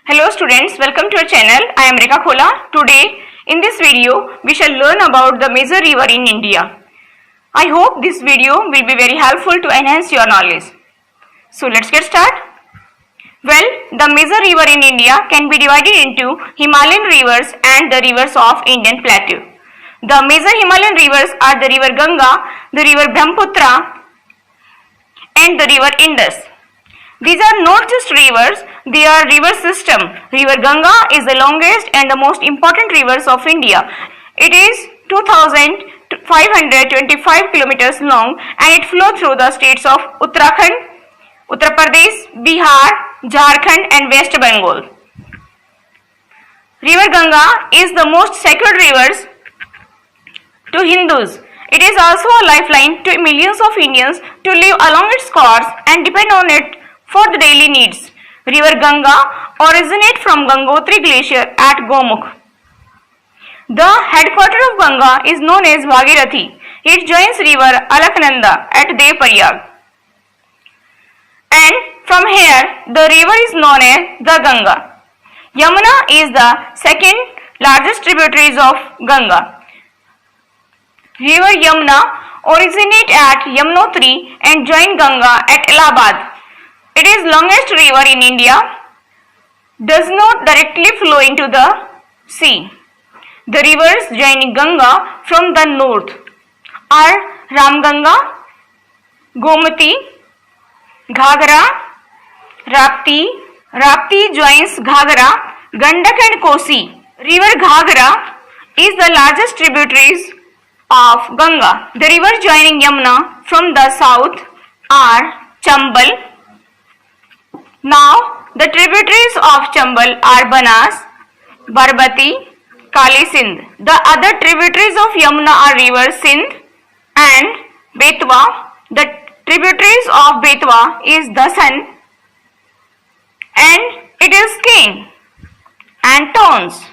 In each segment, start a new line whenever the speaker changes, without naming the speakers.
Hello students, welcome to our channel. I am Rekha Khola. Today in this video we shall learn about the major river in India. I hope this video will be very helpful to enhance your knowledge. So let's get started. Well, the major river in India can be divided into Himalayan rivers and the rivers of Indian plateau. The major Himalayan rivers are the river Ganga, the river Brahmaputra and the river Indus. These are not just rivers, they are river system. River Ganga is the longest and the most important rivers of India. It is 2525 kilometers long and it flows through the states of Uttarakhand, Uttar Pradesh, Bihar, Jharkhand and West Bengal. River Ganga is the most sacred rivers to Hindus. It is also a lifeline to millions of Indians to live along its course and depend on it for the daily needs. River Ganga originates from Gangotri Glacier at Gomukh. The headquarters of Ganga is known as Bhagirathi. It joins river Alaknanda at Devprayag. And from here, the river is known as the Ganga. Yamuna is the second largest tributary of Ganga. River Yamuna originates at Yamunotri and joins Ganga at Allahabad. It is longest river in India, does not directly flow into the sea. The rivers joining Ganga from the north are Ramganga, Gomati, Ghagra, Rapti. Rapti joins Ghagra, Gandak and Kosi. River Ghagra is the largest tributaries of Ganga. The rivers joining Yamuna from the south are Chambal. Now, the tributaries of Chambal are Banas, Barbati, Kali Sindh. The other tributaries of Yamuna are rivers Sindh and Betwa. The tributaries of Betwa is Dasan and it is Kane and Tons.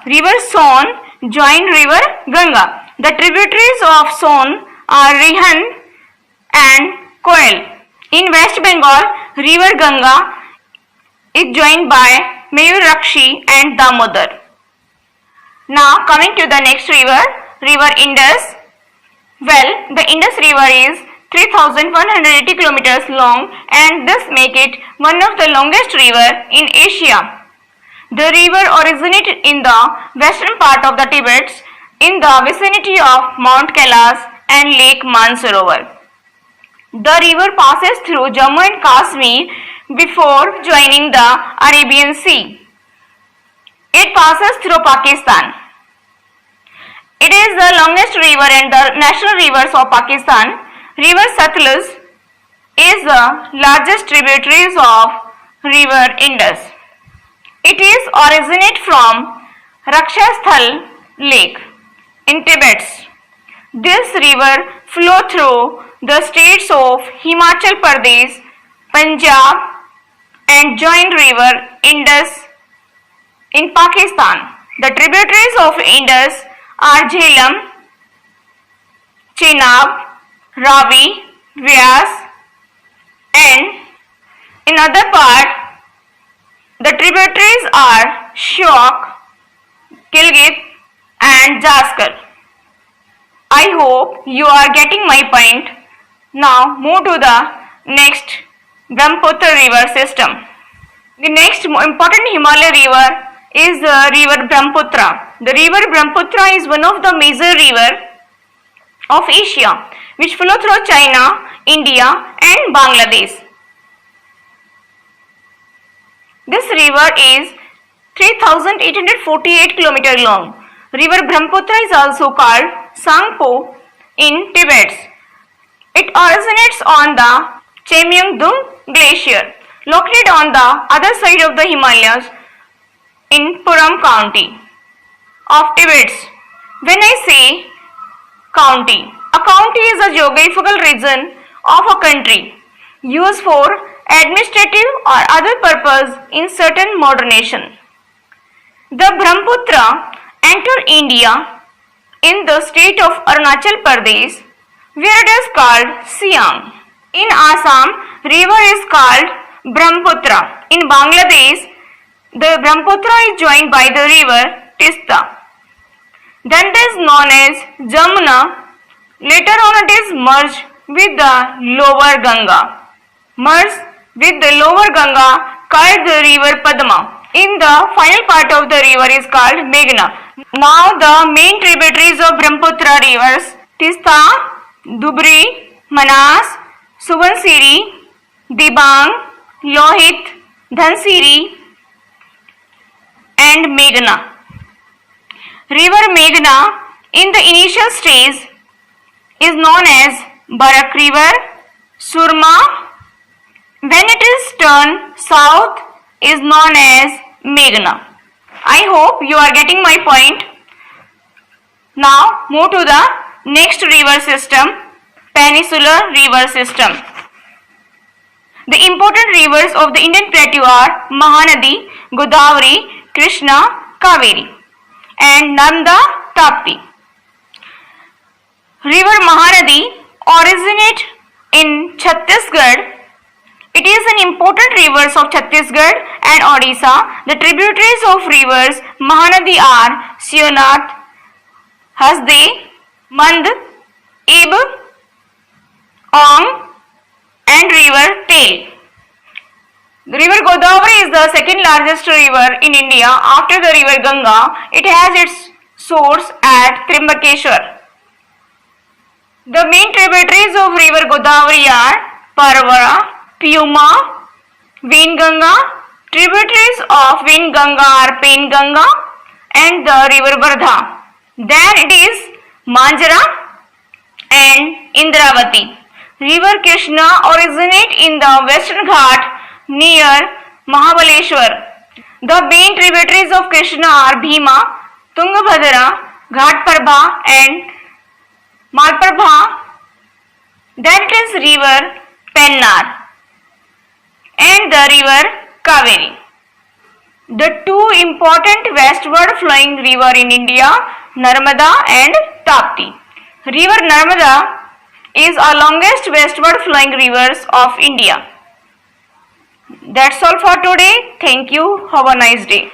River Son join river Ganga. The tributaries of Son are Rihan and Koel. In West Bengal, river Ganga is joined by Mayurakshi and Damodar. Now coming to the next river, river Indus. Well, the Indus river is 3180 kilometers long and this make it one of the longest river in Asia. The river originated in the western part of the Tibet in the vicinity of Mount Kailash and Lake Mansarovar. The river passes through Jammu and Kashmir before joining the Arabian Sea. It passes through Pakistan. It is the longest river and the national rivers of Pakistan. River Satluj is the largest tributaries of river Indus. It is originate from Rakshasthal Lake in Tibet. This river flows through the states of Himachal Pradesh, Punjab and join river Indus in Pakistan. The tributaries of Indus are Jhelum, Chenab, Ravi, Vyas and in other part the tributaries are Shyok, Gilgit and Jaskar. I hope you are getting my point. Now move to the next Brahmaputra river system. The next important Himalaya river is the river Brahmaputra. The river Brahmaputra is one of the major rivers of Asia which flow through China, India and Bangladesh. This river is 3848 km long. River Brahmaputra is also called Sangpo in Tibet. It originates on the Chemyongdung Glacier, located on the other side of the Himalayas in Puram County of Tibet. When I say county, a county is a geographical region of a country used for administrative or other purpose in certain modern nation. The Brahmaputra entered India in the state of Arunachal Pradesh where it is called Siang. In Assam, river is called Brahmaputra. In Bangladesh, the the Brahmaputra is joined by the river Tista. Then it is known as Jamuna. Later on it is merged with the lower Ganga. Merged with the lower Ganga called the river Padma. In the final part of the river is called Meghna. Now the main tributaries of Brahmaputra rivers Tista, Dubri, Manas, Subansiri, Dibang, Lohit, Dhansiri and Meghna. River Meghna in the initial stage is known as Barak River, Surma. When it is turned south is known as Meghna. I hope you are getting my point. Now move to the next river system, Peninsular River System. The important rivers of the Indian plateau are Mahanadi, Godavari, Krishna, Kaveri and Nanda, Tapti. River Mahanadi originates in Chhattisgarh. It is an important river of Chhattisgarh and Odisha. The tributaries of rivers Mahanadi are Sionath, Hasde, Mand, Ib, Ong and river Tel. The river Godavari is the second largest river in India after the river Ganga. It has its source at Trimbakeshwar. The main tributaries of river Godavari are Parvara, Puma, Venganga. Tributaries of Venganga are Penganga and the river Vardha. Then it is Manjara and Indravati. River Krishna originates in the Western Ghat near Mahabaleshwar. The main tributaries of Krishna are Bhima, Tungabhadra, Ghatprabha and Malprabha. Then it is river Pennar and the river Kaveri. The two important westward flowing river in India, Narmada and Tapti. River Narmada is the longest westward flowing rivers of India. That's all for today. Thank you. Have a nice day.